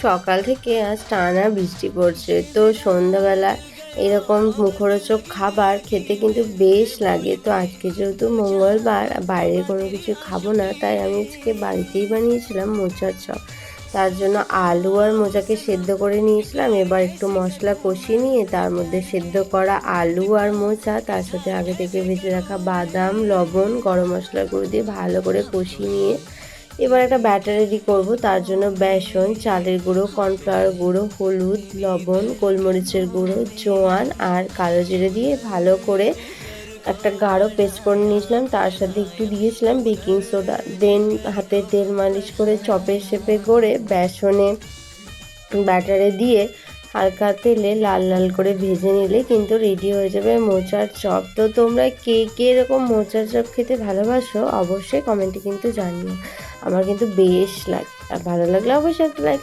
সকাল থেকে আজ টানা বৃষ্টি পড়ছে, তো সন্ধ্যাবেলা এরকম মুখরোচক খাবার খেতে কিন্তু বেশ লাগে। তো আজকে যেহেতু মঙ্গলবার, বাইরে কোনো কিছু খাবো না, তাই আমি আজকে বাড়িতেই বানিয়েছিলাম মোচার চপ। তার জন্য আলু আর মোচাকে সেদ্ধ করে নিয়েছিলাম। এবার একটু মশলা কষিয়ে নিয়ে তার মধ্যে সেদ্ধ করা আলু আর মোচা, তার সাথে আগে থেকে ভেজে রাখা বাদাম, লবণ, গরম মশলার গুঁড়ো দিয়ে ভালো করে কষিয়ে নিয়ে এবার একটা ব্যাটার রেডি করব। তার জন্য বেসন, চালের গুঁড়ো, কর্নফ্লাওয়ার গুঁড়ো, হলুদ, লবণ, গোলমরিচের গুঁড়ো, জোয়ান আর কালো জিরে দিয়ে ভালো করে একটা গাঢ় পেস্ট করে নিয়েছিলাম। তার সাথে একটু দিয়েছিলাম বেকিং সোডা। দেন হাতে তেল মালিশ করে চপের শেপে করে বেসনে ব্যাটারে দিয়ে হালকা তেলে লাল লাল করে ভেজে নিলে কিন্তু রেডি হয়ে যাবে মোচার চপ। তো তোমরা কে কে এরকম মোচার চপ খেতে ভালোবাসো অবশ্যই কমেন্টে কিন্তু জানিও। আমার কিন্তু বেশ লাগে, আর ভালো লাগলে অবশ্যই একটা লাইক